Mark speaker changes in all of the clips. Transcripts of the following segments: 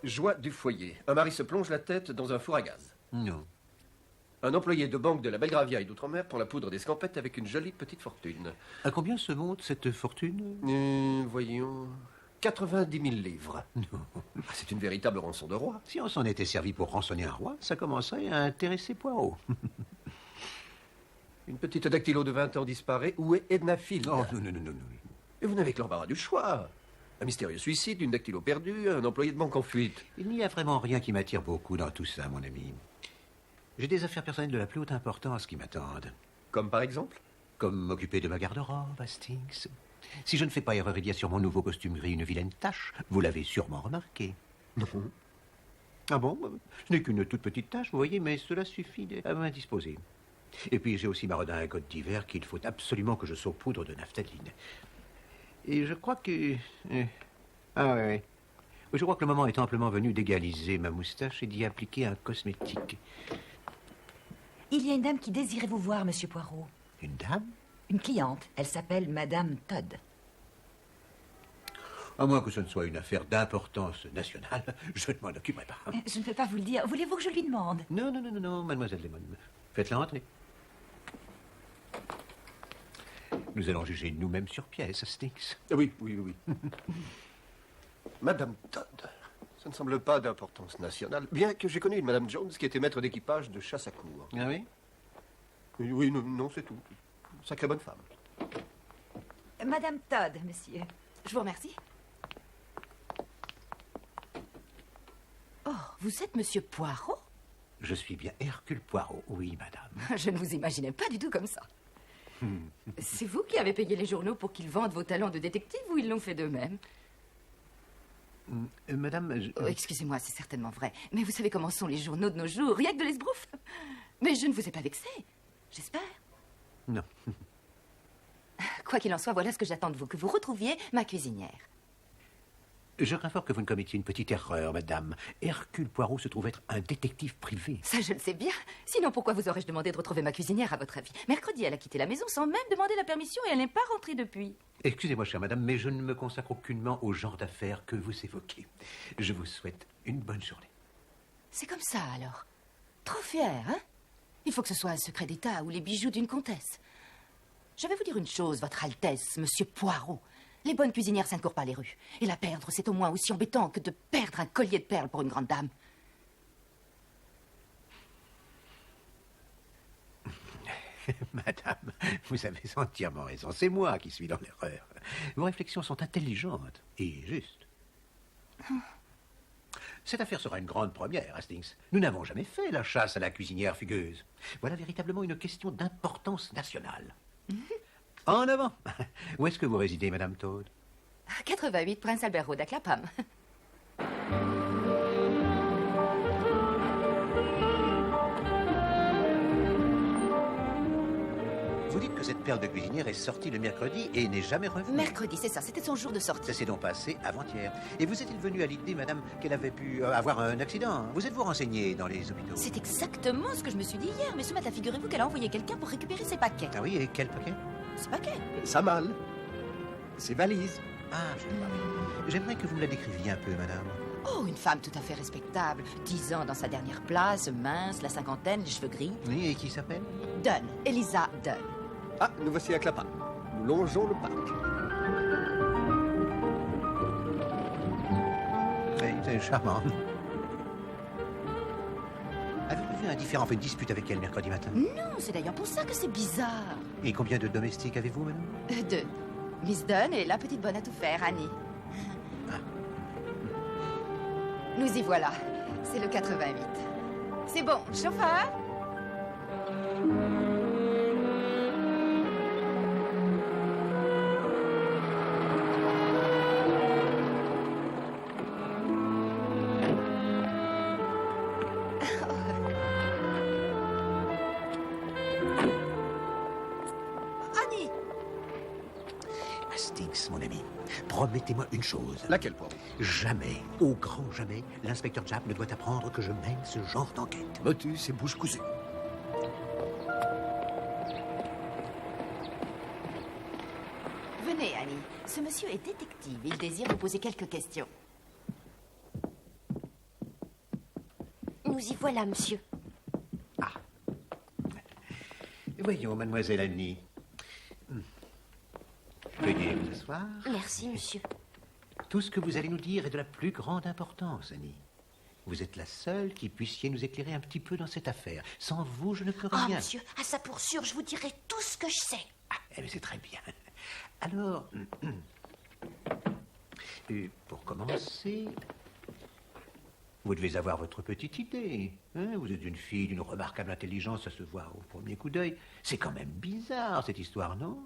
Speaker 1: Joie du foyer. Un mari se plonge la tête dans un four à gaz.
Speaker 2: Non.
Speaker 1: Un employé de banque de la Belgravia et d'Outre-mer prend la poudre d'escampette avec une jolie petite fortune.
Speaker 2: À combien se monte cette fortune?
Speaker 1: Voyons... 90 000 livres.
Speaker 2: Non.
Speaker 1: C'est une véritable rançon de roi.
Speaker 2: Si on s'en était servi pour rançonner un roi, ça commencerait à intéresser Poirot.
Speaker 1: Une petite dactylo de 20 ans disparaît. Où est Edna Field?
Speaker 2: Oh, non.
Speaker 1: Et vous n'avez que l'embarras du choix. Un mystérieux suicide, une dactylo perdue, un employé de banque en fuite.
Speaker 2: Il n'y a vraiment rien qui m'attire beaucoup dans tout ça, mon ami. J'ai des affaires personnelles de la plus haute importance qui m'attendent.
Speaker 1: Comme par exemple?
Speaker 2: Comme m'occuper de ma garde-robe, Hastings. Si je ne fais pas erreur, il y a sur mon nouveau costume gris une vilaine tache. Vous l'avez sûrement remarqué.
Speaker 1: Non.
Speaker 2: Ah bon? Ce n'est qu'une toute petite tache, vous voyez, mais cela suffit à m'indisposer. Et puis j'ai aussi ma redingote d'hiver qu'il faut absolument que je saupoudre de naphtaline. Et je crois que... Ah oui. Je crois que le moment est amplement venu d'égaliser ma moustache et d'y appliquer un cosmétique.
Speaker 3: Il y a une dame qui désirait vous voir, Monsieur Poirot.
Speaker 2: Une dame?
Speaker 3: Une cliente. Elle s'appelle Madame Todd.
Speaker 2: À moins que ce ne soit une affaire d'importance nationale, je ne m'en occuperai pas.
Speaker 3: Je ne peux pas vous le dire. Voulez-vous que je lui demande?
Speaker 2: Non, mademoiselle Lemon. Faites-la entrer. Nous allons juger nous-mêmes sur pièce, Hastings.
Speaker 1: Oui. Madame Todd. Ça ne semble pas d'importance nationale, bien que j'ai connu une Madame Jones qui était maître d'équipage de chasse à cour.
Speaker 2: Ah oui?
Speaker 1: Oui, non, c'est tout. Sacrée bonne femme.
Speaker 3: Madame Todd, monsieur.
Speaker 4: Je vous remercie. Oh, vous êtes Monsieur Poirot?
Speaker 2: Je suis bien Hercule Poirot, oui, madame.
Speaker 4: Je ne vous imaginais pas du tout comme ça. C'est vous qui avez payé les journaux pour qu'ils vendent vos talents de détective ou ils l'ont fait d'eux-mêmes?
Speaker 2: Madame...
Speaker 4: Excusez-moi, c'est certainement vrai. Mais vous savez comment sont les journaux de nos jours, rien que de l'esbrouf. Mais je ne vous ai pas vexé, j'espère.
Speaker 2: Non.
Speaker 4: Quoi qu'il en soit, voilà ce que j'attends de vous, que vous retrouviez ma cuisinière.
Speaker 2: Je crains fort que vous ne commettiez une petite erreur, madame. Hercule Poirot se trouve être un détective privé.
Speaker 4: Ça, je le sais bien. Sinon, pourquoi vous aurais-je demandé de retrouver ma cuisinière, à votre avis? Mercredi, elle a quitté la maison sans même demander la permission et elle n'est pas rentrée depuis.
Speaker 2: Excusez-moi, chère madame, mais je ne me consacre aucunement au genre d'affaires que vous évoquez. Je vous souhaite une bonne journée.
Speaker 4: C'est comme ça, alors. Trop fier, hein? Il faut que ce soit un secret d'État ou les bijoux d'une comtesse. Je vais vous dire une chose, Votre Altesse, Monsieur Poirot. Les bonnes cuisinières, ça ne court pas les rues. Et la perdre, c'est au moins aussi embêtant que de perdre un collier de perles pour une grande dame.
Speaker 2: Madame, vous avez entièrement raison. C'est moi qui suis dans l'erreur. Vos réflexions sont intelligentes et justes. Cette affaire sera une grande première, Hastings. Nous n'avons jamais fait la chasse à la cuisinière fugueuse. Voilà véritablement une question d'importance nationale. En avant. Où est-ce que vous résidez, Madame Todd?
Speaker 4: 88 Prince Albert Road à Clapham.
Speaker 2: Vous dites que cette perle de cuisinière est sortie le mercredi et n'est jamais revenue.
Speaker 4: Mercredi, c'est ça, c'était son jour de sortie.
Speaker 2: Ça s'est donc passé avant-hier. Et vous est-il venu à l'idée, madame, qu'elle avait pu avoir un accident? Vous êtes-vous renseigné dans les hôpitaux?
Speaker 4: C'est exactement ce que je me suis dit hier, mais ce matin, figurez-vous qu'elle a envoyé quelqu'un pour récupérer ses paquets.
Speaker 2: Ah oui, et quel paquet?
Speaker 4: Ses paquets?
Speaker 1: Sa malle. Ses valises.
Speaker 2: Ah, je vois. J'aimerais que vous me la décriviez un peu, madame.
Speaker 4: Oh, une femme tout à fait respectable. 10 ans dans sa dernière place, mince, la cinquantaine, les cheveux gris.
Speaker 2: Oui, et qui s'appelle?
Speaker 4: Dunn, Eliza Dunn.
Speaker 1: Ah, nous voici à Clapham. Nous longeons le parc.
Speaker 2: Oui, c'est charmant. Avez-vous vu un différend, fait une dispute avec elle mercredi matin?
Speaker 4: Non, c'est d'ailleurs pour ça que c'est bizarre.
Speaker 2: Et combien de domestiques avez-vous, madame?
Speaker 4: Deux. Miss Dunn et la petite bonne à tout faire, Annie.
Speaker 2: Ah.
Speaker 4: Nous y voilà. C'est le 88. C'est bon, chauffeur? Annie!
Speaker 2: Hastings, mon ami, promettez-moi une chose.
Speaker 1: Laquelle, Poirot?
Speaker 2: Jamais, au grand jamais, l'inspecteur Japp ne doit apprendre que je mène ce genre d'enquête.
Speaker 1: Motus et bouche cousue.
Speaker 4: Venez, Annie. Ce monsieur est détective. Il désire vous poser quelques questions.
Speaker 3: Nous y voilà, monsieur.
Speaker 2: Voyons, mademoiselle Annie. Veuillez vous asseoir.
Speaker 3: Merci, monsieur.
Speaker 2: Tout ce que vous allez nous dire est de la plus grande importance, Annie. Vous êtes la seule qui puissiez nous éclairer un petit peu dans cette affaire. Sans vous, je ne peux
Speaker 3: Ah,
Speaker 2: rien.
Speaker 3: monsieur, à ça pour sûr, je vous dirai tout ce que je sais.
Speaker 2: Ah, eh bien, c'est très bien. Alors, pour commencer, vous devez avoir votre petite idée. Hein? Vous êtes une fille d'une remarquable intelligence, ça se voit au premier coup d'œil. C'est quand même bizarre, cette histoire, non?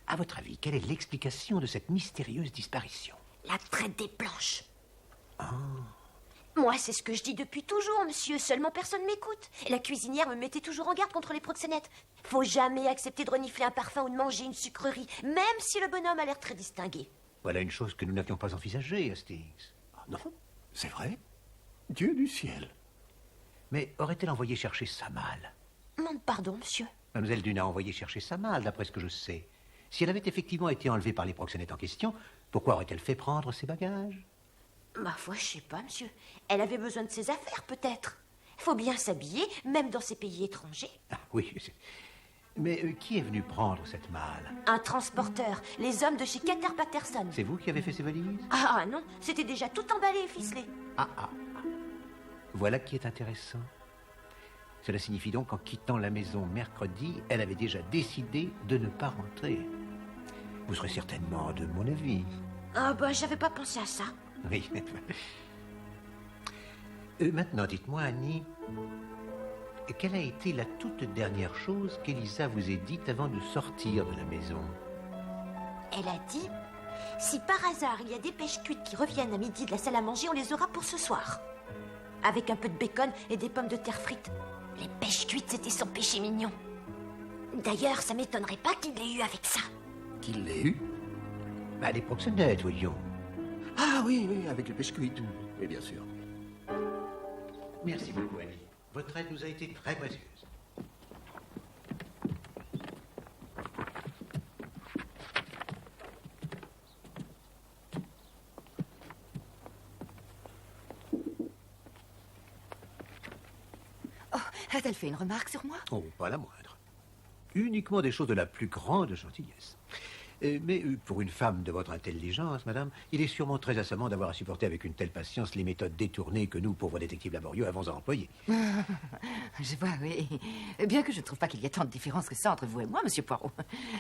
Speaker 2: À votre avis, quelle est l'explication de cette mystérieuse disparition?
Speaker 3: La traite des planches. Moi, c'est ce que je dis depuis toujours, monsieur. Seulement personne m'écoute. Et la cuisinière me mettait toujours en garde contre les proxénètes. Faut jamais accepter de renifler un parfum ou de manger une sucrerie, même si le bonhomme a l'air très distingué.
Speaker 2: Voilà une chose que nous n'avions pas envisagée, Hastings.
Speaker 1: Ah non, c'est vrai. Dieu du ciel.
Speaker 2: Mais aurait-elle envoyé chercher sa malle?
Speaker 3: Non, pardon, monsieur.
Speaker 2: Mademoiselle Dunn a envoyé chercher sa malle, d'après ce que je sais. Si elle avait effectivement été enlevée par les proxénètes en question, pourquoi aurait-elle fait prendre ses bagages?
Speaker 3: Ma foi, je sais pas, monsieur. Elle avait besoin de ses affaires, peut-être. Faut bien s'habiller, même dans ces pays étrangers.
Speaker 2: Ah oui, mais qui est venu prendre cette malle?
Speaker 3: Un transporteur, les hommes de chez Cater Patterson.
Speaker 2: C'est vous qui avez fait ces valises?
Speaker 3: Ah non, c'était déjà tout emballé et ficelé.
Speaker 2: Ah. Voilà qui est intéressant. Cela signifie donc qu'en quittant la maison mercredi, elle avait déjà décidé de ne pas rentrer. Vous serez certainement de mon avis.
Speaker 3: Ah bah, j'avais pas pensé à ça.
Speaker 2: Oui. Maintenant, dites-moi, Annie, quelle a été la toute dernière chose qu'Elisa vous ait dite avant de sortir de la maison?
Speaker 3: Elle a dit, si par hasard il y a des pêches cuites qui reviennent à midi de la salle à manger, on les aura pour ce soir. Avec un peu de bacon et des pommes de terre frites. Les pêches cuites, c'était son péché mignon. D'ailleurs, ça m'étonnerait pas qu'il l'ait eu avec ça.
Speaker 1: Qu'il l'ait eu?
Speaker 2: Bah, les proxénètes, voyons.
Speaker 1: Ah oui, avec le pêche cuite. Oui, bien sûr.
Speaker 2: Merci beaucoup, Annie. Votre aide nous a été très précieuse.
Speaker 4: Oh, a-t-elle fait une remarque sur moi?
Speaker 2: Oh, pas la moindre. Uniquement des choses de la plus grande gentillesse. Mais pour une femme de votre intelligence, madame, il est sûrement très assommant d'avoir à supporter avec une telle patience les méthodes détournées que nous, pauvres détectives laborieux, avons à employer.
Speaker 4: Je vois, oui. Bien que je ne trouve pas qu'il y ait tant de différence que ça entre vous et moi, monsieur Poirot.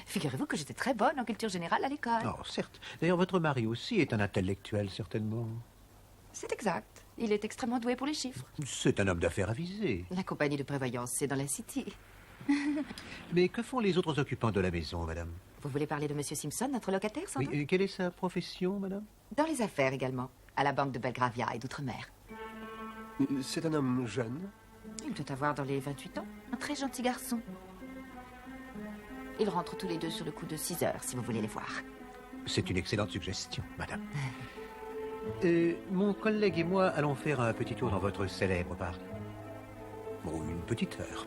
Speaker 4: Figurez-vous que j'étais très bonne en culture générale à l'école.
Speaker 2: Oh, certes. D'ailleurs, votre mari aussi est un intellectuel, certainement.
Speaker 4: C'est exact. Il est extrêmement doué pour les chiffres.
Speaker 2: C'est un homme d'affaires avisé.
Speaker 4: La compagnie de prévoyance, c'est dans la City.
Speaker 2: Mais que font les autres occupants de la maison, madame?
Speaker 4: Vous voulez parler de Monsieur Simpson, notre locataire, sans
Speaker 2: Oui,
Speaker 4: doute?
Speaker 2: et quelle est sa profession, madame?
Speaker 4: Dans les affaires également, à la banque de Belgravia et d'Outre-mer.
Speaker 1: C'est un homme jeune.
Speaker 4: Il doit avoir dans les 28 ans. Un très gentil garçon. Ils rentrent tous les deux sur le coup de 6 heures, si vous voulez les voir.
Speaker 2: C'est une excellente suggestion, madame. Mon collègue et moi allons faire un petit tour dans votre célèbre parc. Bon, une petite heure.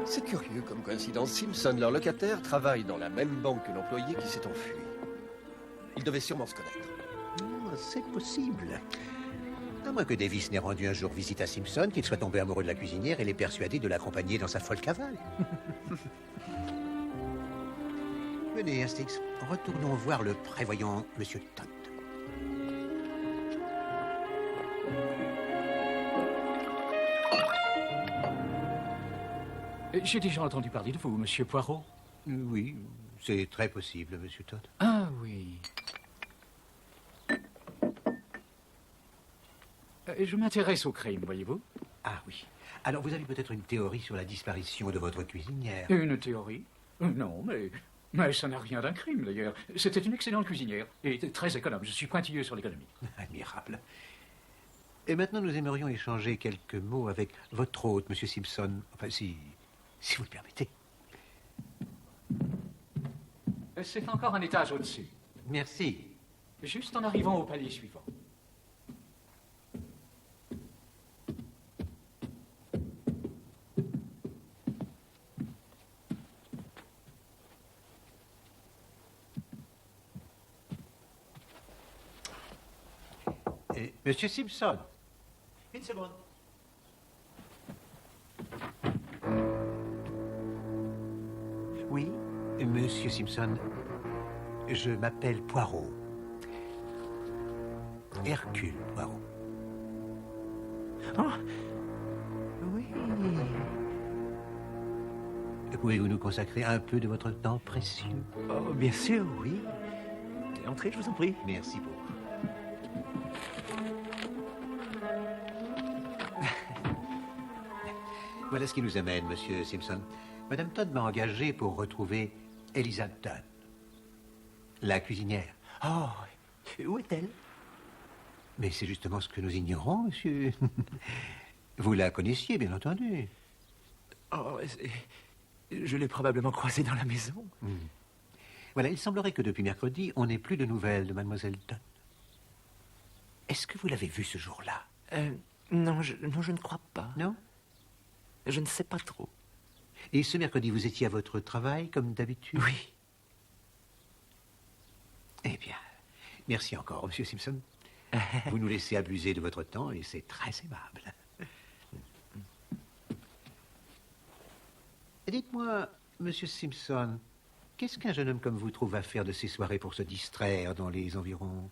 Speaker 1: C'est curieux comme coïncidence. Simpson, leur locataire, travaille dans la même banque que l'employé qui s'est enfui. Ils devaient sûrement se connaître.
Speaker 2: Oh, c'est possible. À moins que Davis n'ait rendu un jour visite à Simpson, qu'il soit tombé amoureux de la cuisinière et l'ait persuadé de l'accompagner dans sa folle cavale. Venez, Hastings, retournons voir le prévoyant Monsieur Todd.
Speaker 5: J'ai déjà entendu parler de vous, Monsieur Poirot.
Speaker 2: Oui, c'est très possible, Monsieur Todd.
Speaker 5: Ah oui. Je m'intéresse au crime, voyez-vous.
Speaker 2: Ah oui. Alors, vous avez peut-être une théorie sur la disparition de votre cuisinière?
Speaker 5: Une théorie? Non, mais ça n'a rien d'un crime, d'ailleurs. C'était une excellente cuisinière et très économe. Je suis pointilleux sur l'économie.
Speaker 2: Admirable. Et maintenant, nous aimerions échanger quelques mots avec votre hôte, Monsieur Simpson. Enfin, si vous le permettez.
Speaker 5: C'est encore un étage au-dessus.
Speaker 2: Merci.
Speaker 5: Juste en arrivant au palier suivant.
Speaker 2: Monsieur Simpson. Une seconde. Oui, Monsieur Simpson. Je m'appelle Poirot. Hercule Poirot. Oh, oui. Pouvez-vous nous consacrer un peu de votre temps précieux?
Speaker 6: Oh, bien sûr, oui. Entrez, je vous en prie.
Speaker 2: Merci beaucoup. Voilà ce qui nous amène, Monsieur Simpson. Madame Todd m'a engagé pour retrouver Eliza Dunn, la cuisinière.
Speaker 6: Oh, où est-elle?
Speaker 2: Mais c'est justement ce que nous ignorons, monsieur. Vous la connaissiez, bien entendu.
Speaker 6: Oh, je l'ai probablement croisée dans la maison.
Speaker 2: Voilà, il semblerait que depuis mercredi, on n'ait plus de nouvelles de mademoiselle Dunn. Est-ce que vous l'avez vue ce jour-là?
Speaker 6: Non, je ne crois pas.
Speaker 2: Non?
Speaker 6: Je ne sais pas trop.
Speaker 2: Et ce mercredi, vous étiez à votre travail, comme d'habitude?
Speaker 6: Oui.
Speaker 2: Eh bien, merci encore, Monsieur Simpson. Vous nous laissez abuser de votre temps et c'est très aimable. Dites-moi, Monsieur Simpson, qu'est-ce qu'un jeune homme comme vous trouve à faire de ces soirées pour se distraire dans les environs?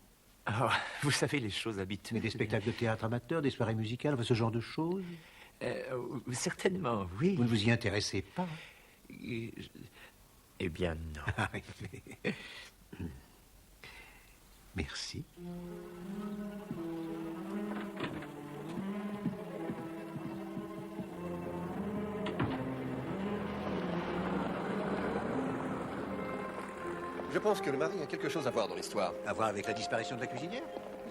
Speaker 6: Oh, vous savez, les choses habituelles.
Speaker 2: Mais des spectacles de théâtre amateur, des soirées musicales, enfin, ce genre de choses?
Speaker 6: Certainement, oui.
Speaker 2: Vous ne vous y intéressez pas?
Speaker 6: Eh bien, non.
Speaker 2: Merci.
Speaker 1: Je pense que le mari a quelque chose à voir dans l'histoire.
Speaker 2: À voir avec la disparition de la cuisinière?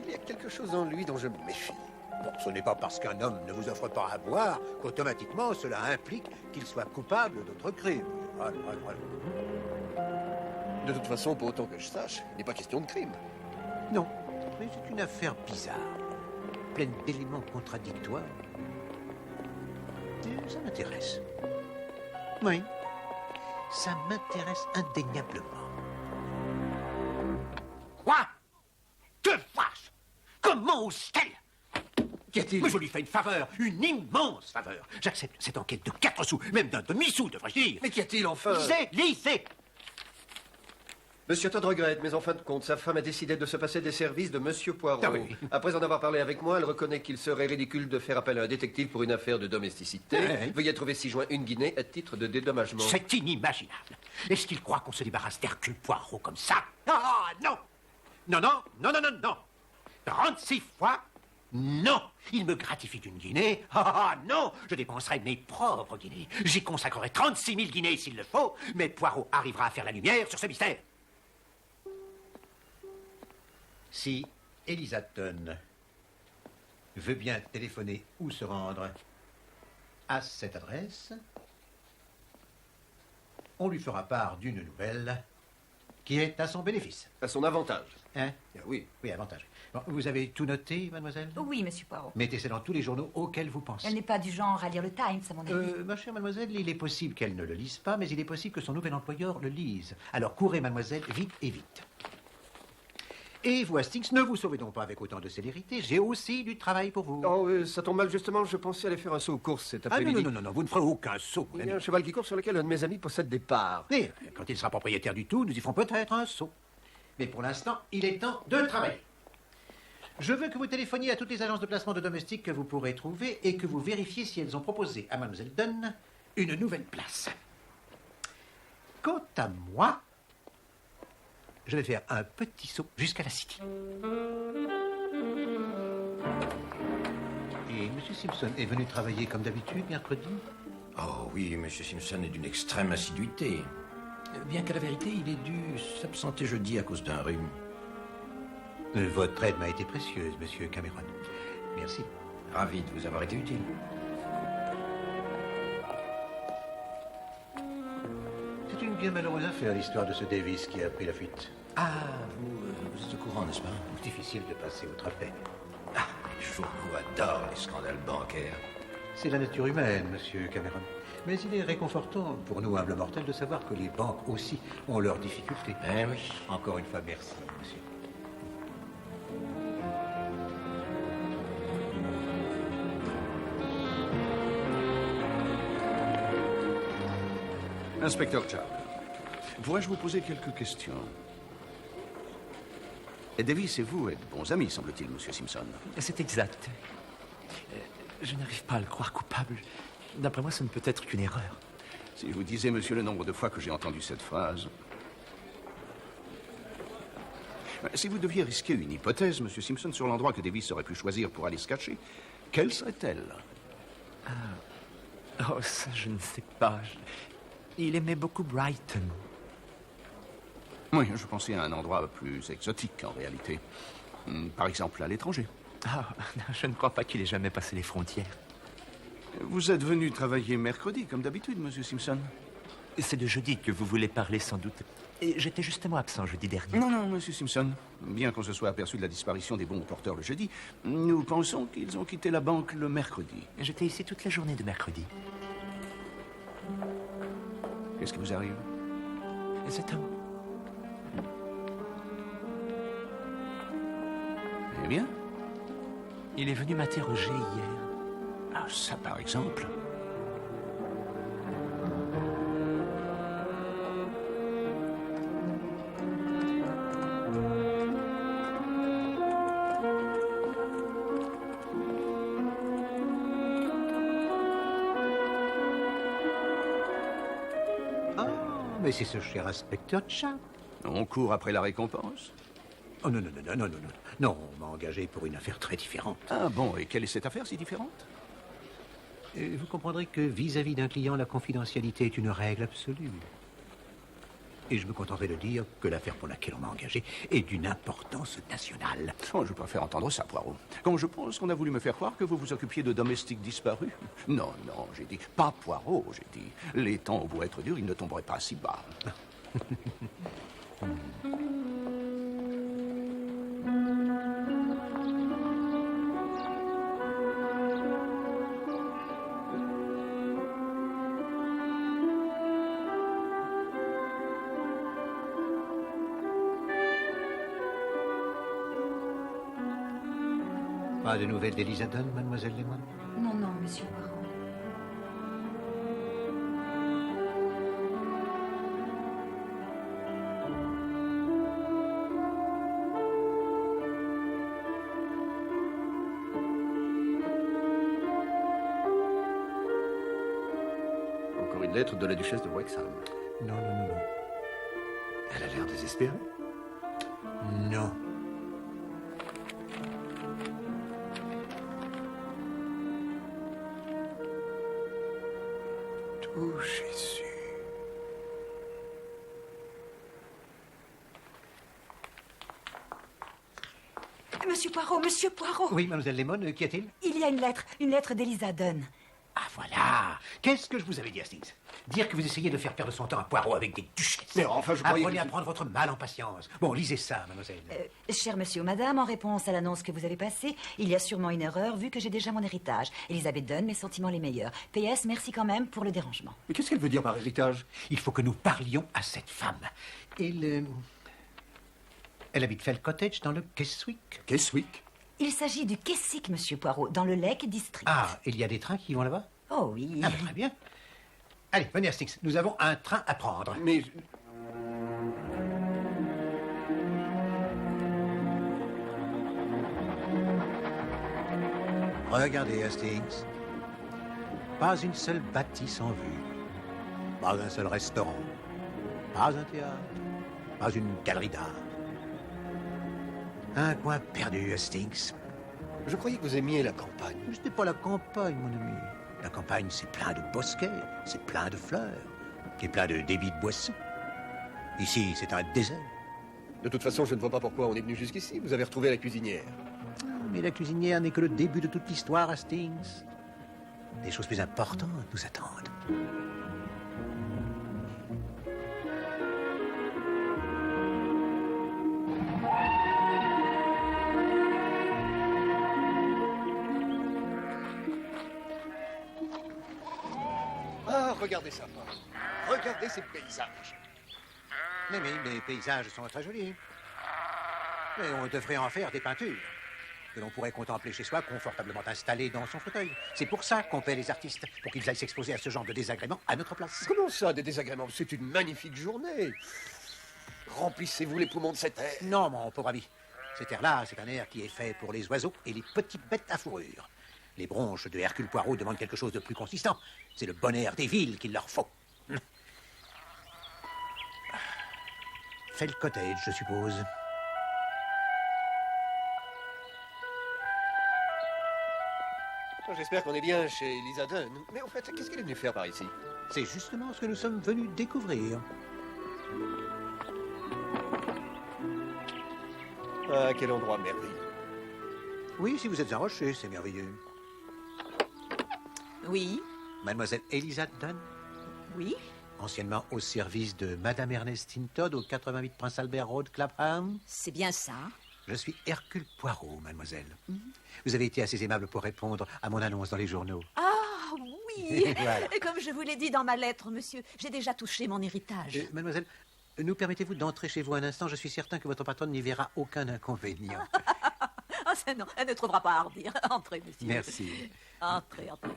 Speaker 1: Il y a quelque chose en lui dont je me méfie.
Speaker 2: Bon, ce n'est pas parce qu'un homme ne vous offre pas à boire qu'automatiquement cela implique qu'il soit coupable d'autres crimes.
Speaker 1: De toute façon, pour autant que je sache, il n'est pas question de crime.
Speaker 2: Non, mais c'est une affaire bizarre, pleine d'éléments contradictoires. Et ça m'intéresse. Oui, ça m'intéresse indéniablement. Quoi? Que fasse? Comment ose-t-elle? Qu'y a-t-il? Mais je lui fais une faveur, une immense faveur. J'accepte cette enquête de 4 sous, même d'un demi-sou, devrais-je dire.
Speaker 1: Mais qu'y a-t-il enfin?
Speaker 2: Lisez!
Speaker 1: Monsieur Todd regrette, mais en fin de compte, sa femme a décidé de se passer des services de Monsieur Poirot.
Speaker 2: Ah oui.
Speaker 1: Après en avoir parlé avec moi, elle reconnaît qu'il serait ridicule de faire appel à un détective pour une affaire de domesticité.
Speaker 2: Ouais.
Speaker 1: Veuillez trouver 6 juin une guinée à titre de dédommagement.
Speaker 2: C'est inimaginable. Est-ce qu'il croit qu'on se débarrasse d'Hercule Poirot comme ça? Ah, non! Non, non, non, non, non, non! 36 fois, non! Il me gratifie d'une guinée. Ah, non! Je dépenserai mes propres guinées. J'y consacrerai 36 000 guinées s'il le faut, mais Poirot arrivera à faire la lumière sur ce mystère. Si Elisaton veut bien téléphoner ou se rendre à cette adresse, on lui fera part d'une nouvelle qui est à son bénéfice.
Speaker 1: À son avantage.
Speaker 2: Hein?
Speaker 1: Oui.
Speaker 2: Oui, avantage. Bon, vous avez tout noté, mademoiselle?
Speaker 7: Oui, monsieur Poirot.
Speaker 2: Mettez ça dans tous les journaux auxquels vous pensez.
Speaker 7: Elle n'est pas du genre à lire le Times, à mon avis.
Speaker 2: Ma chère mademoiselle, il est possible qu'elle ne le lise pas, mais il est possible que son nouvel employeur le lise. Alors courez, mademoiselle, vite et vite. Et vous, Hastings, ne vous sauvez donc pas avec autant de célérité. J'ai aussi du travail pour vous.
Speaker 1: Oh, ça tombe mal, justement. Je pensais aller faire un saut aux courses cet
Speaker 2: Ah non,
Speaker 1: après-midi.
Speaker 2: non, non, non, vous ne ferez aucun saut. mon
Speaker 1: Il y a
Speaker 2: ami.
Speaker 1: un cheval qui court sur lequel un de mes amis possède des parts.
Speaker 2: Mais quand il sera propriétaire du tout, nous y ferons peut-être un saut. Mais pour l'instant, il est temps de travailler. Je veux que vous téléphoniez à toutes les agences de placement de domestiques que vous pourrez trouver et que vous vérifiez si elles ont proposé à Mademoiselle Dunn une nouvelle place. Quant à moi, je vais faire un petit saut jusqu'à la City. Et M. Simpson est venu travailler comme d'habitude mercredi?
Speaker 8: Oh oui, M. Simpson est d'une extrême assiduité. Bien qu'à la vérité, il ait dû s'absenter jeudi à cause d'un rhume.
Speaker 2: Votre aide m'a été précieuse, Monsieur Cameron. Merci.
Speaker 8: Ravi de vous avoir été utile.
Speaker 2: C'est une bien malheureuse affaire, l'histoire de ce Davis qui a pris la fuite.
Speaker 8: Ah, vous êtes au courant, n'est-ce pas?
Speaker 2: Difficile de passer au travers.
Speaker 8: Ah, les journaux adorent les scandales bancaires.
Speaker 2: C'est la nature humaine, Monsieur Cameron. Mais il est réconfortant pour nous, humbles mortels, de savoir que les banques aussi ont leurs difficultés.
Speaker 8: Eh oui.
Speaker 2: Encore une fois, merci, monsieur.
Speaker 9: Inspecteur Chubb, pourrais-je vous poser quelques questions? Et Davis et vous êtes bons amis, semble-t-il, Monsieur Simpson.
Speaker 6: C'est exact. Je n'arrive pas à le croire coupable. D'après moi, ce ne peut être qu'une erreur.
Speaker 9: Si je vous disais, monsieur, le nombre de fois que j'ai entendu cette phrase. Si vous deviez risquer une hypothèse, Monsieur Simpson, sur l'endroit que Davis aurait pu choisir pour aller se cacher, quelle serait-elle?
Speaker 6: Oh, ça, je ne sais pas. Il aimait beaucoup Brighton.
Speaker 9: Oui, je pensais à un endroit plus exotique, en réalité. Par exemple, à l'étranger.
Speaker 6: Ah, je ne crois pas qu'il ait jamais passé les frontières.
Speaker 9: Vous êtes venu travailler mercredi, comme d'habitude, Monsieur Simpson?
Speaker 6: C'est de jeudi que vous voulez parler, sans doute. Et j'étais justement absent jeudi dernier.
Speaker 9: Non, non, Monsieur Simpson. Bien qu'on se soit aperçu de la disparition des bons porteurs le jeudi, nous pensons qu'ils ont quitté la banque le mercredi.
Speaker 6: J'étais ici toute la journée de mercredi.
Speaker 9: Qu'est-ce qui vous arrive?
Speaker 6: Cet homme.
Speaker 9: Eh bien?
Speaker 6: Il est venu m'interroger hier.
Speaker 9: Ah, ça, par exemple.
Speaker 2: Ah, mais c'est ce cher inspecteur Chubb.
Speaker 9: On court après la récompense?
Speaker 2: Oh non, non, non, non, non, non, non. Non, on m'a engagé pour une affaire très différente.
Speaker 9: Ah bon, et quelle est cette affaire si différente?
Speaker 2: Vous comprendrez que vis-à-vis d'un client, la confidentialité est une règle absolue. Et je me contenterai de dire que l'affaire pour laquelle on m'a engagé est d'une importance nationale.
Speaker 9: Oh, je préfère entendre ça, Poirot. Comme je pense qu'on a voulu me faire croire que vous vous occupiez de domestiques disparus. Non, non, j'ai dit pas Poirot, j'ai dit. Les temps ont beau être durs, ils ne tomberaient pas si bas.
Speaker 2: Pas de nouvelles d'Elisa Dunn, mademoiselle Lemon?
Speaker 7: Non, non, monsieur Poirot.
Speaker 1: une lettre de la duchesse de Wexham.
Speaker 2: Non, non, non, non.
Speaker 1: Elle a l'air désespérée.
Speaker 2: Non.
Speaker 1: Oh, Jésus.
Speaker 7: Monsieur Poirot, Monsieur Poirot.
Speaker 2: Oui, mademoiselle Lemon, qu'y a-t-il?
Speaker 7: Il y a une lettre d'Elisa Dunn.
Speaker 2: Ah, voilà. Qu'est-ce que je vous avais dit, Hastings? Dire que vous essayez de faire perdre son temps à Poirot avec des duchesses.
Speaker 1: Mais enfin, je croyais...
Speaker 2: Apprenez à prendre votre mal en patience. Bon, lisez ça, mademoiselle.
Speaker 7: Cher monsieur ou madame, en réponse à l'annonce que vous avez passée, il y a sûrement une erreur vu que j'ai déjà mon héritage. Elisabeth Dunn, mes sentiments les meilleurs. PS, merci quand même pour le dérangement.
Speaker 1: Mais qu'est-ce qu'elle veut dire par héritage?
Speaker 2: Il faut que nous parlions à cette femme. Elle habite Fell Cottage dans le Keswick.
Speaker 1: Keswick?
Speaker 7: Il s'agit du Keswick, monsieur Poirot, dans le Lake District.
Speaker 2: Ah, il y a des trains qui vont là-bas?
Speaker 7: Oh oui.
Speaker 2: Ah, ben, très bien. Allez, venez, Hastings. Nous avons un train à prendre.
Speaker 1: Mais...
Speaker 2: Regardez, Hastings. Pas une seule bâtisse en vue. Pas un seul restaurant. Pas un théâtre. Pas une galerie d'art. Un coin perdu, Hastings.
Speaker 1: Je croyais que vous aimiez la campagne.
Speaker 2: Ce n'est pas la campagne, mon ami. La campagne, c'est plein de bosquets, c'est plein de fleurs, et plein de débits de boissons. Ici, c'est un désert.
Speaker 1: De toute façon, je ne vois pas pourquoi on est venu jusqu'ici. Vous avez retrouvé la cuisinière.
Speaker 2: Mais la cuisinière n'est que le début de toute l'histoire, Hastings. Des choses plus importantes nous attendent.
Speaker 1: Ah, regardez ça, Paul. Regardez ces paysages.
Speaker 2: Mais oui, les paysages sont très jolis. Mais on devrait en faire des peintures que l'on pourrait contempler chez soi, confortablement installé dans son fauteuil. C'est pour ça qu'on paie les artistes, pour qu'ils aillent s'exposer à ce genre de désagréments à notre place.
Speaker 1: Comment ça, des désagréments? C'est une magnifique journée. Remplissez-vous les poumons de cet air.
Speaker 2: Non, mon pauvre ami. Cet air-là, c'est un air qui est fait pour les oiseaux et les petites bêtes à fourrure. Les bronches de Hercule Poirot demandent quelque chose de plus consistant. C'est le bon air des villes qu'il leur faut. Fell Cottage, je suppose.
Speaker 1: J'espère qu'on est bien chez Elisa Dunn. Mais en fait, qu'est-ce qu'elle est venue faire par ici?
Speaker 2: C'est justement ce que nous sommes venus découvrir.
Speaker 1: Ah, quel endroit merveilleux.
Speaker 2: Oui, si vous êtes un rocher, c'est merveilleux.
Speaker 7: Oui.
Speaker 2: Mademoiselle Elisa Dunn,
Speaker 7: Oui.
Speaker 2: anciennement au service de Madame Ernestine Todd au 88 Prince Albert Road, Clapham.
Speaker 7: C'est bien ça.
Speaker 2: Je suis Hercule Poirot, mademoiselle. Vous avez été assez aimable pour répondre à mon annonce dans les journaux.
Speaker 7: Ah oui.
Speaker 2: Voilà.
Speaker 7: Comme je vous l'ai dit dans ma lettre, monsieur, j'ai déjà touché mon héritage.
Speaker 2: Mademoiselle, nous permettez-vous d'entrer chez vous un instant? Je suis certain que votre patronne n'y verra aucun inconvénient.
Speaker 7: Ah, ça non, elle ne trouvera pas à redire. Entrez, monsieur.
Speaker 2: Merci.
Speaker 7: Entrez, entrez.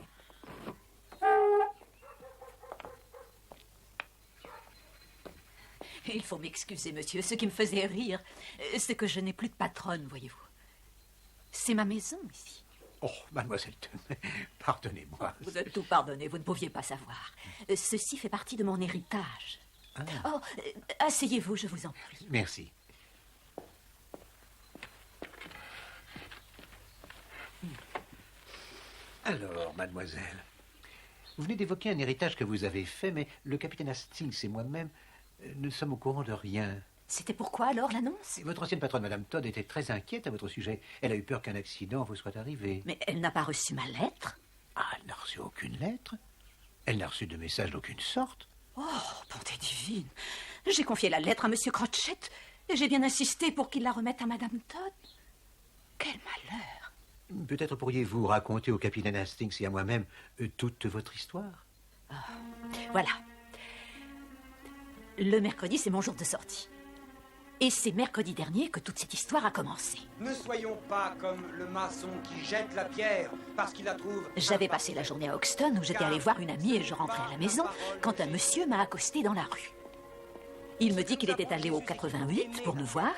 Speaker 7: Il faut m'excuser, monsieur. Ce qui me faisait rire, c'est que je n'ai plus de patronne, voyez-vous. C'est ma maison, ici.
Speaker 2: Oh, mademoiselle Dunn, pardonnez-moi.
Speaker 7: Vous êtes tout pardonné, vous ne pouviez pas savoir. Ceci fait partie de mon héritage.
Speaker 2: Ah.
Speaker 7: Oh, asseyez-vous, je vous en prie.
Speaker 2: Merci. Alors, mademoiselle, vous venez d'évoquer un héritage que vous avez fait, mais le capitaine Hastings et moi-même ne sommes au courant de rien.
Speaker 7: C'était pourquoi alors l'annonce?
Speaker 2: Votre ancienne patronne, Madame Todd, était très inquiète à votre sujet. Elle a eu peur qu'un accident vous soit arrivé.
Speaker 7: Mais elle n'a pas reçu ma lettre?
Speaker 2: Ah, elle n'a reçu aucune lettre. Elle n'a reçu de message d'aucune sorte.
Speaker 7: Oh, bonté divine. J'ai confié la lettre à Monsieur Crotchett et j'ai bien insisté pour qu'il la remette à Madame Todd. Quel malheur.
Speaker 2: Peut-être pourriez-vous raconter au capitaine Hastings et à moi-même toute votre histoire.
Speaker 7: Voilà. Le mercredi, c'est mon jour de sortie. Et c'est mercredi dernier que toute cette histoire a commencé.
Speaker 10: Ne soyons pas comme le maçon qui jette la pierre parce qu'il la trouve...
Speaker 7: J'avais passé la journée à Hoxton où j'étais allée voir une amie et je rentrais à la maison quand un monsieur m'a accosté dans la rue.
Speaker 11: Il me dit qu'il était allé au 88 pour me voir.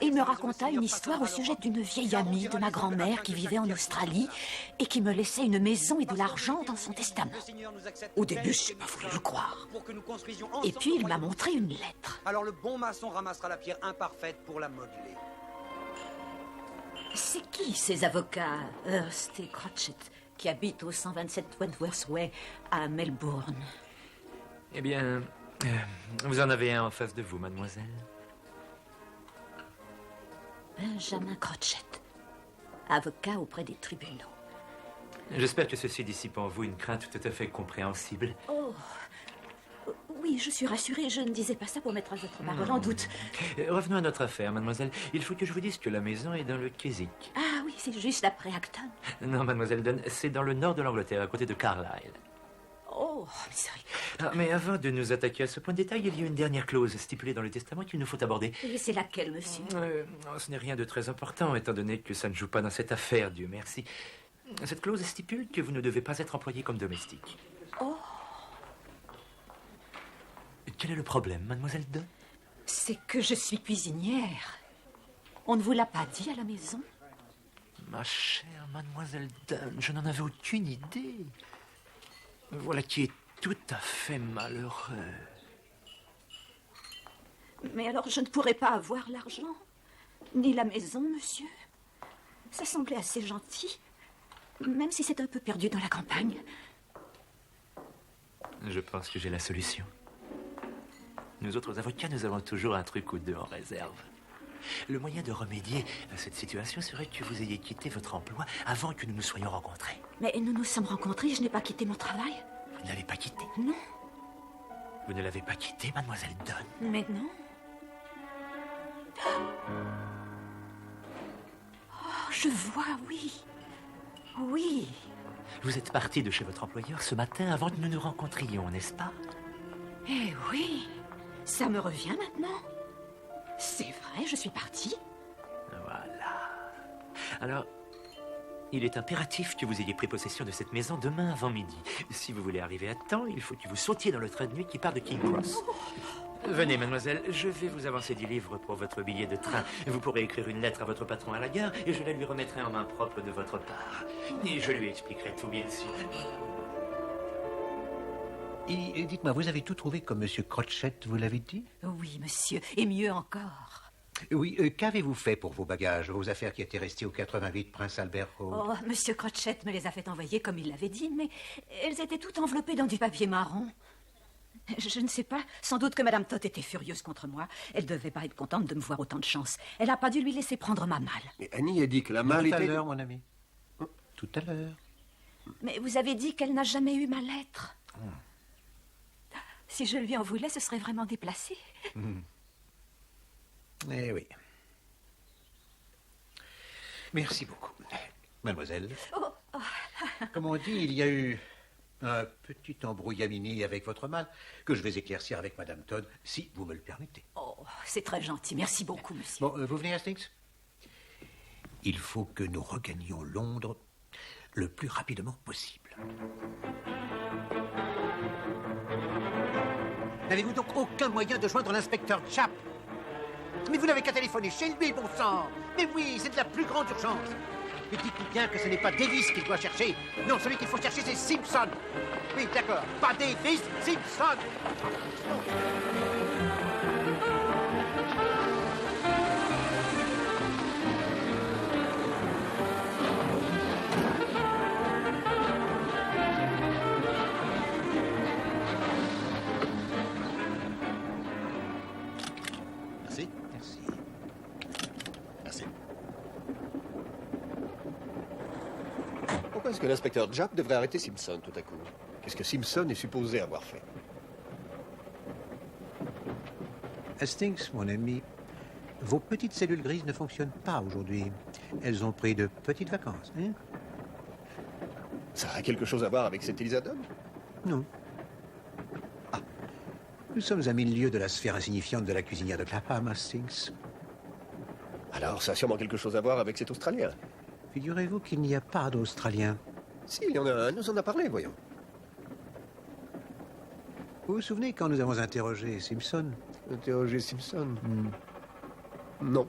Speaker 11: Et il me raconta une histoire au sujet d'une vieille amie de ma grand-mère qui vivait en Australie et qui me laissait une maison et de l'argent dans son testament. Au début, je n'ai pas voulu le croire. Et puis, il m'a montré une lettre.
Speaker 10: Alors le bon maçon ramassera la pierre imparfaite pour la modeler.
Speaker 11: C'est qui ces avocats, Hurst et Crotchet, qui habitent au 127 Wentworth Way à Melbourne?
Speaker 6: Eh bien, vous en avez un en face de vous, mademoiselle.
Speaker 11: Benjamin Crotchet, avocat auprès des tribunaux.
Speaker 6: J'espère que ceci dissipe en vous une crainte tout à fait compréhensible.
Speaker 11: Oh, oui, je suis rassurée. Je ne disais pas ça pour mettre votre parole en doute.
Speaker 6: Revenons à notre affaire, mademoiselle. Il faut que je vous dise que la maison est dans le Keswick.
Speaker 11: Ah oui, c'est juste après Acton.
Speaker 6: Non, mademoiselle Dunn, c'est dans le nord de l'Angleterre, à côté de Carlisle.
Speaker 11: Oh, miséricorde.
Speaker 6: Ah, mais avant de nous attaquer à ce point de détail, il y a une dernière clause stipulée dans le testament qu'il nous faut aborder.
Speaker 11: Et c'est laquelle, monsieur?
Speaker 6: Ce n'est rien de très important, étant donné que ça ne joue pas dans cette affaire, Dieu merci. Cette clause stipule que vous ne devez pas être employé comme domestique.
Speaker 11: Oh.
Speaker 6: Quel est le problème, mademoiselle Dunn?
Speaker 11: C'est que je suis cuisinière. On ne vous l'a pas dit à la maison?
Speaker 6: Ma chère mademoiselle Dunn, je n'en avais aucune idée. Voilà qui est tout à fait malheureux.
Speaker 11: Mais alors je ne pourrais pas avoir l'argent, ni la maison, monsieur. Ça semblait assez gentil, même si c'est un peu perdu dans la campagne.
Speaker 6: Je pense que j'ai la solution. Nous autres avocats, nous avons toujours un truc ou deux en réserve. Le moyen de remédier à cette situation serait que vous ayez quitté votre emploi avant que nous nous soyons rencontrés.
Speaker 11: Mais nous nous sommes rencontrés, je n'ai pas quitté mon travail.
Speaker 6: Vous ne l'avez pas quitté?
Speaker 11: Non.
Speaker 6: Vous ne l'avez pas quitté, mademoiselle Dunn?
Speaker 11: Mais non. Oh, je vois, oui. Oui.
Speaker 6: Vous êtes parti de chez votre employeur ce matin avant que nous nous rencontrions, n'est-ce pas?
Speaker 11: Eh oui. Ça me revient maintenant. C'est vrai, je suis partie.
Speaker 6: Voilà. Alors, il est impératif que vous ayez pris possession de cette maison demain avant midi. Si vous voulez arriver à temps, il faut que vous sautiez dans le train de nuit qui part de King Cross. Venez, mademoiselle, je vais vous avancer 10 livres pour votre billet de train. Vous pourrez écrire une lettre à votre patron à la gare et je la lui remettrai en main propre de votre part. Et je lui expliquerai tout, bien sûr.
Speaker 2: Et dites-moi, vous avez tout trouvé comme Monsieur Crotchet, vous l'avez dit?
Speaker 11: Oui, monsieur, et mieux encore.
Speaker 2: Oui, qu'avez-vous fait pour vos bagages, vos affaires qui étaient restées au 88 Prince Albert Road?
Speaker 11: Oh, monsieur Crotchet me les a fait envoyer comme il l'avait dit, mais elles étaient toutes enveloppées dans du papier marron. Je ne sais pas, sans doute que Madame Todd était furieuse contre moi. Elle devait pas être contente de me voir autant de chance. Elle n'a pas dû lui laisser prendre ma malle.
Speaker 1: Et Annie a dit que la malle était...
Speaker 2: Tout à l'heure, mon ami. Tout à l'heure.
Speaker 11: Mais vous avez dit qu'elle n'a jamais eu ma lettre. Si je lui en voulais, ce serait vraiment déplacé.
Speaker 2: Eh oui. Merci beaucoup. Mademoiselle, comme on dit, il y a eu un petit embrouillamini avec votre malle que je vais éclaircir avec Madame Todd, si vous me le permettez.
Speaker 11: Oh, c'est très gentil. Merci beaucoup, monsieur.
Speaker 2: Bon, vous venez, Hastings? Il faut que nous regagnions Londres le plus rapidement possible. N'avez-vous donc aucun moyen de joindre l'inspecteur Japp? Mais vous n'avez qu'à téléphoner chez lui, bon sang! Mais oui, c'est de la plus grande urgence. Mais dites-vous bien que ce n'est pas Davis qu'il doit chercher. Non, celui qu'il faut chercher, c'est Simpson. Oui, d'accord. Pas Davis, Simpson.
Speaker 1: Merci.
Speaker 2: Merci.
Speaker 1: Merci. Pourquoi est-ce que l'inspecteur Japp devrait arrêter Simpson tout à coup? Qu'est-ce que Simpson est supposé avoir fait?
Speaker 2: Hastings, mon ami, vos petites cellules grises ne fonctionnent pas aujourd'hui. Elles ont pris de petites vacances, hein?
Speaker 1: Ça a quelque chose à voir avec cette Elisa Dunn?
Speaker 2: Non. Ah, nous sommes à 1000 lieues de la sphère insignifiante de la cuisinière de Clapham, Hastings.
Speaker 1: Alors, ça a sûrement quelque chose à voir avec cet Australien.
Speaker 2: Figurez-vous qu'il n'y a pas d'Australien.
Speaker 1: Si, il y en a un, nous en a parlé, voyons.
Speaker 2: Vous vous souvenez quand nous avons interrogé Simpson?
Speaker 1: Interroger Simpson? Non.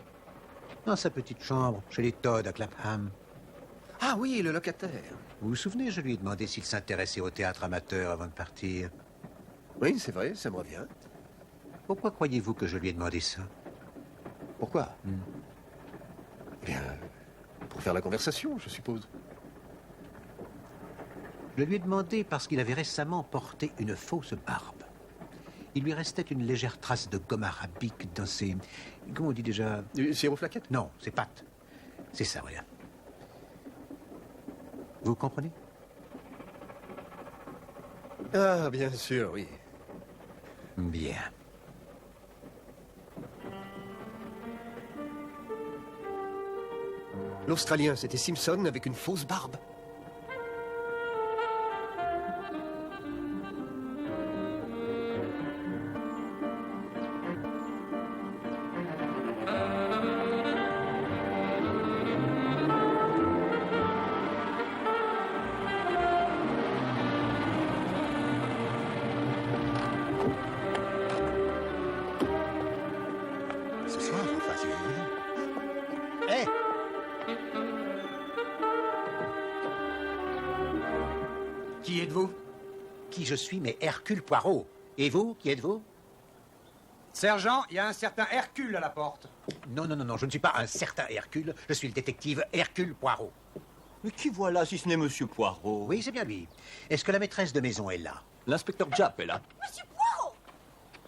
Speaker 2: Dans sa petite chambre, chez les Todd à Clapham.
Speaker 1: Ah oui, le locataire.
Speaker 2: Vous vous souvenez, je lui ai demandé s'il s'intéressait au théâtre amateur avant de partir.
Speaker 1: Oui, c'est vrai, ça me revient.
Speaker 2: Pourquoi croyez-vous que je lui ai demandé ça?
Speaker 1: Pourquoi? Eh bien, pour faire la conversation, je suppose.
Speaker 2: Je lui ai demandé parce qu'il avait récemment porté une fausse barbe. Il lui restait une légère trace de gomme arabique dans ses... Comment on dit déjà?
Speaker 1: Sirop flaquette?
Speaker 2: Non, ses pattes. C'est ça, voilà. Vous comprenez?
Speaker 1: Ah, bien sûr, oui.
Speaker 2: Bien.
Speaker 1: L'Australien, c'était Simpson avec une fausse barbe.
Speaker 2: Ce soir, enfin, si vous voulez. Hé!
Speaker 10: Qui êtes-vous?
Speaker 2: Qui je suis, mais Hercule Poirot. Et vous, qui êtes-vous?
Speaker 10: Sergent, il y a un certain Hercule à la porte.
Speaker 2: Non, non, non, non, je ne suis pas un certain Hercule. Je suis le détective Hercule Poirot.
Speaker 12: Mais qui voilà si ce n'est Monsieur Poirot?
Speaker 2: Oui, c'est bien lui. Est-ce que la maîtresse de maison est là?
Speaker 12: L'inspecteur Japp est là.
Speaker 11: Monsieur Poirot!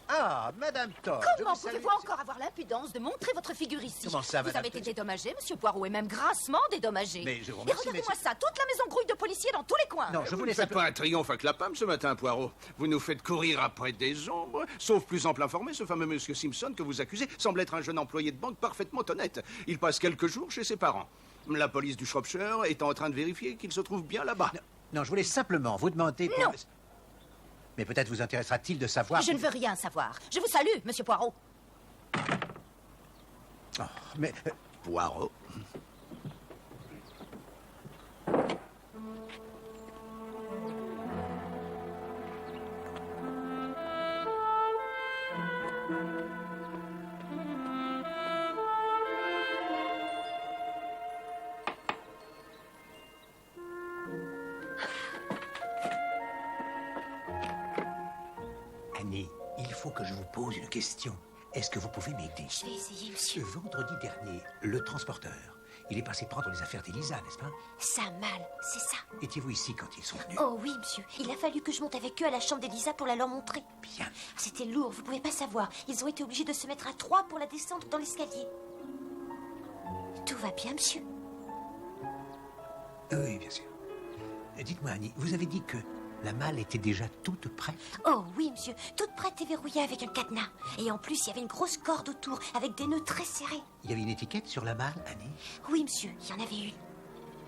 Speaker 2: Ah, Madame Todd.
Speaker 11: Comment pouvez-vous encore avoir l'impudence de montrer votre figure ici?
Speaker 2: Comment ça,
Speaker 11: Vous
Speaker 2: Madame
Speaker 11: avez été
Speaker 2: Todd?
Speaker 11: dédommagé, Monsieur Poirot, et même grassement dédommagé.
Speaker 2: Mais je vous
Speaker 11: Et
Speaker 2: remercie,
Speaker 11: regardez-moi
Speaker 2: mais
Speaker 11: ça, toute la maison grouille de policiers dans tous les coins.
Speaker 2: Non, je
Speaker 9: Vous
Speaker 2: voulais
Speaker 9: ne faites pas un triomphe à Clapham ce matin, Poirot. Vous nous faites courir après des ombres. Sauf plus ample informé, ce fameux monsieur Simpson que vous accusez semble être un jeune employé de banque parfaitement honnête. Il passe quelques jours chez ses parents. La police du Shropshire est en train de vérifier qu'il se trouve bien là-bas.
Speaker 2: Non, je voulais simplement vous demander...
Speaker 11: Non.
Speaker 2: Mais peut-être vous intéressera-t-il de savoir...
Speaker 11: Je ne veux rien savoir. Je vous salue, Monsieur Poirot.
Speaker 2: Oh, mais...
Speaker 9: Poirot.
Speaker 2: Annie, il faut que je vous pose une question. Est-ce que vous pouvez m'aider?
Speaker 3: Je vais essayer, monsieur.
Speaker 2: Vendredi dernier, le transporteur, il est passé prendre les affaires d'Elisa, n'est-ce pas?
Speaker 3: Ça mal, c'est ça.
Speaker 2: Étiez-vous ici quand ils sont venus?
Speaker 3: Oh oui, monsieur. Il a fallu que je monte avec eux à la chambre d'Elisa pour la leur montrer.
Speaker 2: Bien.
Speaker 3: C'était lourd, vous pouvez pas savoir. Ils ont été obligés de se mettre à trois pour la descendre dans l'escalier. Tout va bien, monsieur?
Speaker 2: Oui, bien sûr. Dites-moi, Annie, vous avez dit que la malle était déjà toute prête?
Speaker 3: Oh oui, monsieur. Toute prête et verrouillée avec un cadenas. Et en plus, il y avait une grosse corde autour, avec des nœuds très serrés.
Speaker 2: Il y avait une étiquette sur la malle, Annie?
Speaker 3: Oui, monsieur, il y en avait une.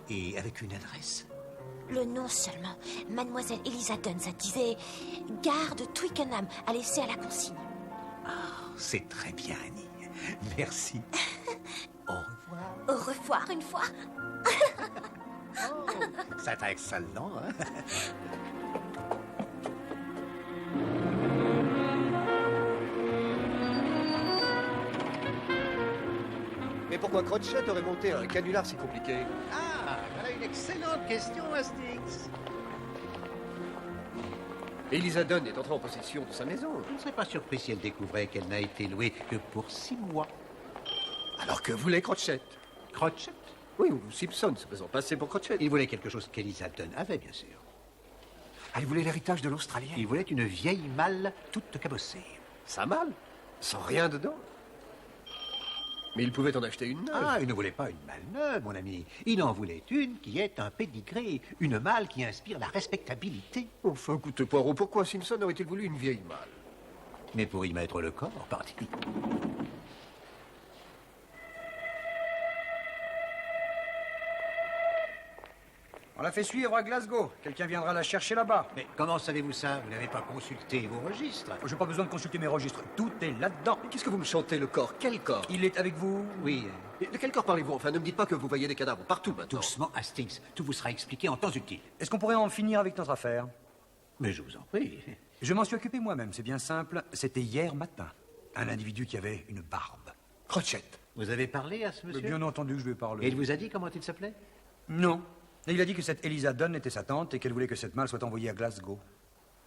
Speaker 2: Et avec une adresse?
Speaker 3: Le nom seulement. Mademoiselle Elisa Dunn, ça disait « Garde Twickenham à laisser à la consigne ».
Speaker 2: C'est très bien, Annie. Merci. Au revoir.
Speaker 3: Au revoir, une fois.
Speaker 2: C'est excellent, hein?
Speaker 1: Mais pourquoi Crotchet aurait monté un canular si compliqué?
Speaker 2: Ah, voilà une excellente question, Hastings.
Speaker 1: Elisa Dunn est entrée en possession de sa maison.
Speaker 2: Je ne serais pas surpris si elle découvrait qu'elle n'a été louée que pour 6 mois.
Speaker 1: Alors que voulait Crotchet?
Speaker 2: Crotchet?
Speaker 1: Oui, ou Simpson se faisant passer pour Crotchet.
Speaker 2: Il voulait quelque chose qu'Elisa Dunn avait, bien sûr.
Speaker 1: Elle voulait l'héritage de l'Australien.
Speaker 2: Il voulait une vieille malle toute cabossée.
Speaker 1: Sa malle? Sans rien dedans? Mais il pouvait en acheter une neuve.
Speaker 2: Ah, il ne voulait pas une malle neuve, mon ami. Il en voulait une qui est un pédigré. Une malle qui inspire la respectabilité.
Speaker 1: Enfin, écoutez, Poirot, pourquoi Simpson aurait-il voulu une vieille malle?
Speaker 2: Mais pour y mettre le corps, parti.
Speaker 10: On l'a fait suivre à Glasgow. Quelqu'un viendra la chercher là-bas.
Speaker 2: Mais comment savez-vous ça? Vous n'avez pas consulté vos registres?
Speaker 10: J'ai pas besoin de consulter mes registres. Tout est là-dedans.
Speaker 1: Mais qu'est-ce que vous me chantez, le corps? Quel corps?
Speaker 10: Il est avec vous?
Speaker 2: Oui.
Speaker 1: Et de quel corps parlez-vous? Enfin, ne me dites pas que vous voyez des cadavres partout maintenant.
Speaker 2: Doucement, Hastings. Tout vous sera expliqué en temps utile.
Speaker 10: Est-ce qu'on pourrait en finir avec notre affaire?
Speaker 2: Mais je vous en prie.
Speaker 10: Je m'en suis occupé moi-même, c'est bien simple. C'était hier matin.
Speaker 13: Un individu qui avait une barbe.
Speaker 1: Crochette.
Speaker 2: Vous avez parlé à ce monsieur?
Speaker 13: Bien entendu que je lui ai parlé.
Speaker 2: Et il vous a dit comment il s'appelait?
Speaker 13: Non. Et il a dit que cette Eliza Dunn était sa tante et qu'elle voulait que cette malle soit envoyée à Glasgow.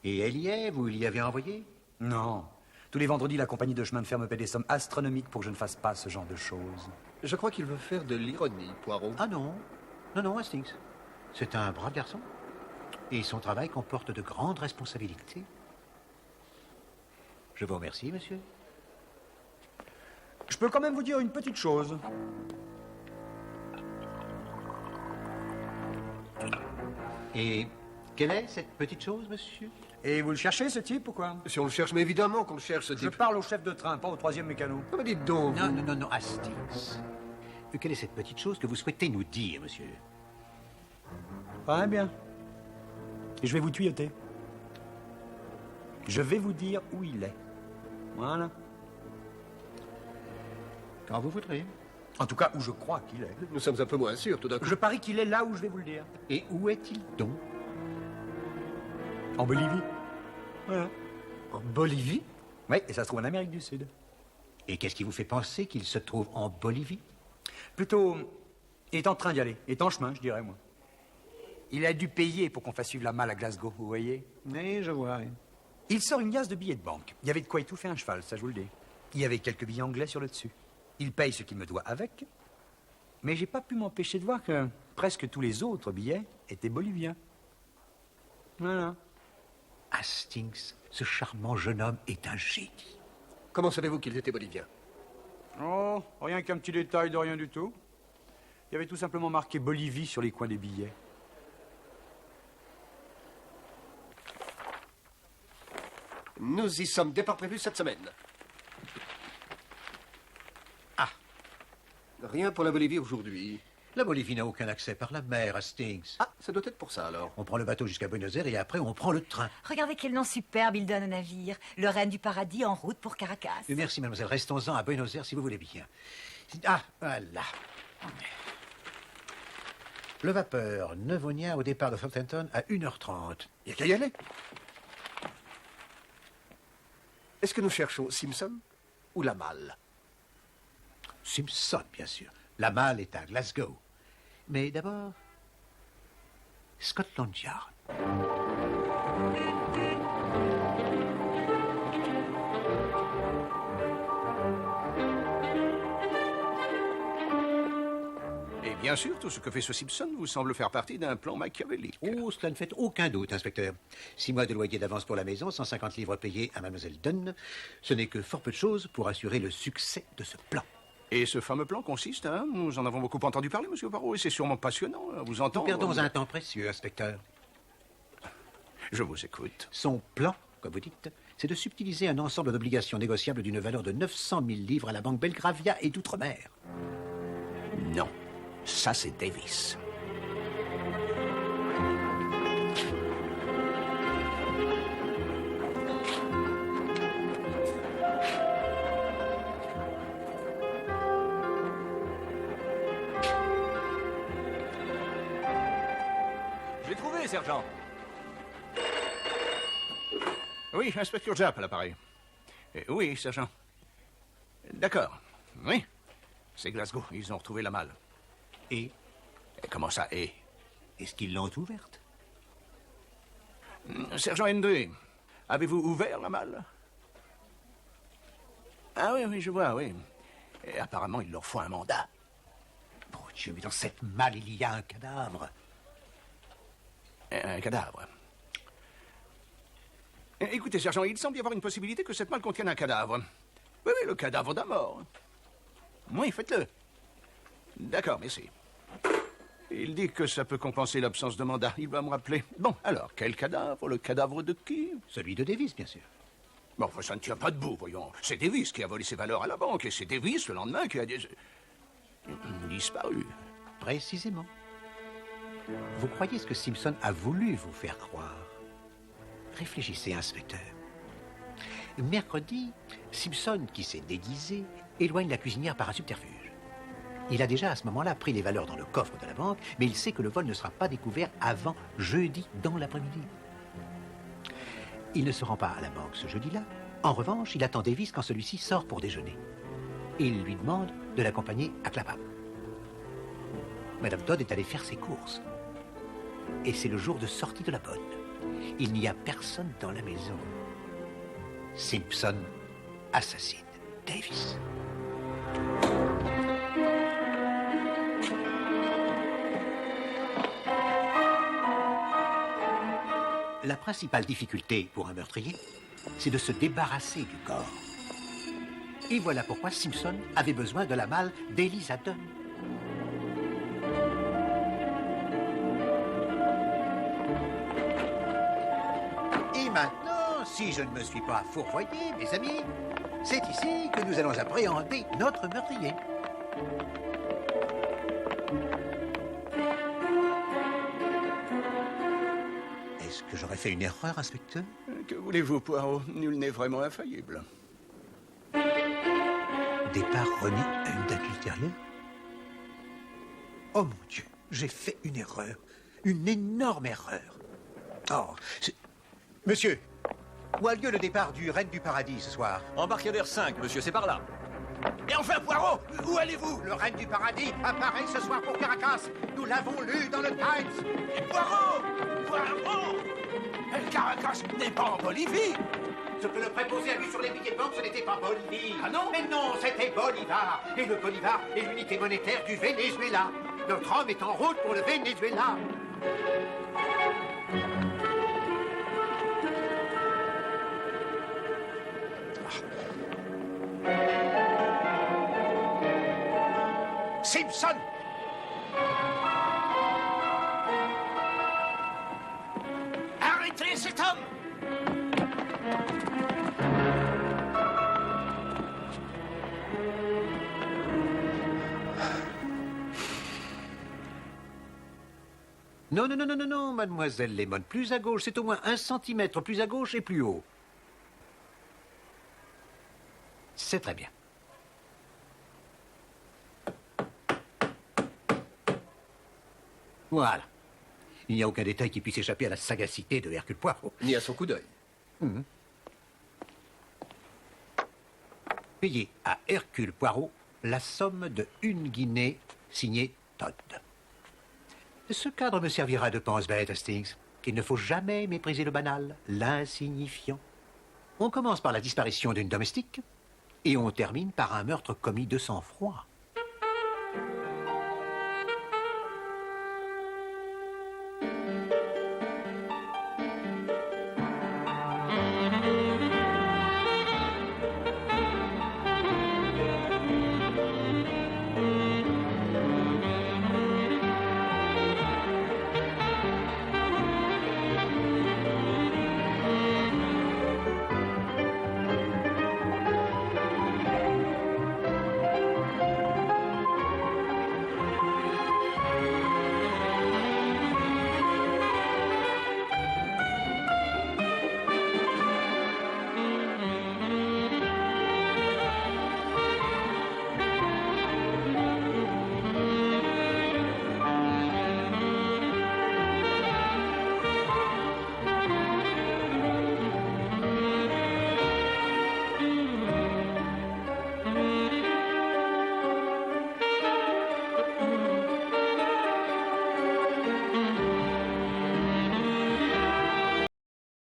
Speaker 2: Et elle y est? Vous l'y avez envoyé?
Speaker 13: Non. Tous les vendredis, la compagnie de chemin de fer me paie des sommes astronomiques pour que je ne fasse pas ce genre de choses.
Speaker 1: Je crois qu'il veut faire de l'ironie, Poirot.
Speaker 2: Ah non. Non, non, Hastings. C'est un brave garçon. Et son travail comporte de grandes responsabilités. Je vous remercie, monsieur.
Speaker 13: Je peux quand même vous dire une petite chose.
Speaker 2: Et quelle est cette petite chose, monsieur?
Speaker 13: Et vous le cherchez, ce type, ou quoi?
Speaker 1: Si on le cherche, mais évidemment qu'on le cherche, ce type.
Speaker 13: Je parle au chef de train, pas au troisième mécano.
Speaker 1: Ah, mais dites donc,
Speaker 2: Non, non, non, non, Hastings. Quelle est cette petite chose que vous souhaitez nous dire, monsieur?
Speaker 13: Très bien. Et je vais vous tuyauter. Je vais vous dire où il est. Voilà.
Speaker 2: Quand vous voudrez.
Speaker 13: En tout cas, où je crois qu'il est.
Speaker 1: Nous sommes un peu moins sûrs, tout d'un coup.
Speaker 13: Je parie qu'il est là où je vais vous le dire.
Speaker 2: Et où est-il donc?
Speaker 13: En Bolivie. Voilà.
Speaker 1: En Bolivie?
Speaker 13: Oui, et ça se trouve en Amérique du Sud.
Speaker 2: Et qu'est-ce qui vous fait penser qu'il se trouve en Bolivie?
Speaker 13: Plutôt, il est en train d'y aller. Il est en chemin, je dirais, moi. Il a dû payer pour qu'on fasse suivre la malle à Glasgow, vous voyez?
Speaker 2: Oui, je vois. Oui.
Speaker 13: Il sort une liasse de billets de banque. Il y avait de quoi étouffer un cheval, ça je vous le dis. Il y avait quelques billets anglais sur le dessus. Il paye ce qu'il me doit avec. Mais j'ai pas pu m'empêcher de voir que presque tous les autres billets étaient boliviens. Voilà.
Speaker 2: Hastings, ce charmant jeune homme est un génie.
Speaker 1: Comment savez-vous qu'ils étaient boliviens?
Speaker 13: Oh, rien qu'un petit détail de rien du tout. Il y avait tout simplement marqué Bolivie sur les coins des billets.
Speaker 1: Nous y sommes. Départ prévu cette semaine. Ah. Rien pour la Bolivie aujourd'hui.
Speaker 2: La Bolivie n'a aucun accès par la mer, Hastings.
Speaker 1: Ah, ça doit être pour ça, alors.
Speaker 2: On prend le bateau jusqu'à Buenos Aires et après on prend le train.
Speaker 7: Regardez quel nom superbe il donne au navire. Le Reine du Paradis en route pour Caracas.
Speaker 2: Merci, mademoiselle. Restons-en à Buenos Aires si vous voulez bien. Ah, voilà. Le vapeur Neuvonia au départ de Southampton à 1h30.
Speaker 1: Il n'y a qu'à y aller. Est-ce que nous cherchons Simpson ou la malle?
Speaker 2: Simpson, bien sûr. La malle est à Glasgow. Mais d'abord, Scotland Yard.
Speaker 9: Et bien sûr, tout ce que fait ce Simpson vous semble faire partie d'un plan machiavélique.
Speaker 2: Oh, cela ne fait aucun doute, inspecteur. 6 mois de loyer d'avance pour la maison, 150 livres payés à mademoiselle Dunn. Ce n'est que fort peu de choses pour assurer le succès de ce plan.
Speaker 9: Et ce fameux plan consiste, hein, nous en avons beaucoup entendu parler, monsieur Poirot, et c'est sûrement passionnant à vous entendre.
Speaker 2: Nous perdons un temps précieux, inspecteur.
Speaker 9: Je vous écoute.
Speaker 2: Son plan, comme vous dites, c'est de subtiliser un ensemble d'obligations négociables d'une valeur de 900 000 livres à la banque Belgravia et d'outre-mer.
Speaker 9: Non, ça c'est Davis.
Speaker 12: J'ai trouvé, sergent.
Speaker 9: Oui, inspecteur Japp à l'appareil. Oui, sergent. D'accord. Oui. C'est Glasgow. Ils ont retrouvé la malle.
Speaker 2: Et
Speaker 9: comment ça, et?
Speaker 2: Est-ce qu'ils l'ont ouverte?
Speaker 9: Sergent Hendry, avez-vous ouvert la malle? Ah oui, oui, je vois, oui. Et apparemment, il leur faut un mandat.
Speaker 2: Bon Dieu, mais dans cette malle, il y a un cadavre.
Speaker 9: Un cadavre. Écoutez, sergent, il semble y avoir une possibilité que cette malle contienne un cadavre. Oui, oui, le cadavre d'un mort. Oui, faites-le. D'accord, merci. Il dit que ça peut compenser l'absence de mandat. Il va me rappeler. Bon, alors, quel cadavre? Le cadavre de qui?
Speaker 2: Celui de Davis, bien sûr.
Speaker 9: Bon, enfin, ça ne tient pas debout, voyons. C'est Davis qui a volé ses valeurs à la banque, et c'est Davis, le lendemain, qui a disparu.
Speaker 2: Précisément. Vous croyez ce que Simpson a voulu vous faire croire? Réfléchissez, inspecteur. Mercredi, Simpson, qui s'est déguisé, éloigne la cuisinière par un subterfuge. Il a déjà à ce moment-là pris les valeurs dans le coffre de la banque, mais il sait que le vol ne sera pas découvert avant jeudi dans l'après-midi. Il ne se rend pas à la banque ce jeudi-là, En revanche, il attend Davis quand celui-ci sort pour déjeuner. Et il lui demande de l'accompagner à Clapham. Madame Todd est allée faire ses courses. Et c'est le jour de sortie de la bonne. Il n'y a personne dans la maison. Simpson assassine Davis. La principale difficulté pour un meurtrier, c'est de se débarrasser du corps. Et voilà pourquoi Simpson avait besoin de la malle d'Eliza Dunn. Et maintenant, si je ne me suis pas fourvoyé, mes amis, c'est ici que nous allons appréhender notre meurtrier. Est-ce que j'aurais fait une erreur, inspecteur?
Speaker 9: Que voulez-vous, Poirot? Nul n'est vraiment infaillible.
Speaker 2: Départ remis à une date ultérieure? Oh mon Dieu, j'ai fait une erreur. Une énorme erreur. Oh, monsieur, où a lieu le départ du Reine du Paradis ce soir?
Speaker 12: Embarcadère 5, monsieur, c'est par là.
Speaker 9: Et enfin, Poirot, où allez-vous?
Speaker 2: Le Reine du Paradis apparaît ce soir pour Caracas. Nous l'avons lu dans le Times.
Speaker 9: Et Poirot! Poirot! Caracas n'est pas en Bolivie!
Speaker 2: Ce que le préposé a lu sur les billets de banque, ce n'était pas Bolivie. Ah non? Mais non, c'était Bolivar. Et le Bolivar est l'unité monétaire du Venezuela. Notre homme est en route pour le Venezuela.
Speaker 9: Simpson! Arrêtez cet homme!
Speaker 2: Non, non, non, non, non, non, mademoiselle Lemon. Plus à gauche, c'est au moins 1 centimètre plus à gauche et plus haut. C'est très bien. Voilà. Il n'y a aucun détail qui puisse échapper à la sagacité de Hercule Poirot.
Speaker 1: Ni à son coup d'œil.
Speaker 2: Payez à Hercule Poirot la somme de 1 guinée signée Todd. Ce cadre me servira de pense-bête, Hastings. Il ne faut jamais mépriser le banal, l'insignifiant. On commence par la disparition d'une domestique et on termine par un meurtre commis de sang-froid.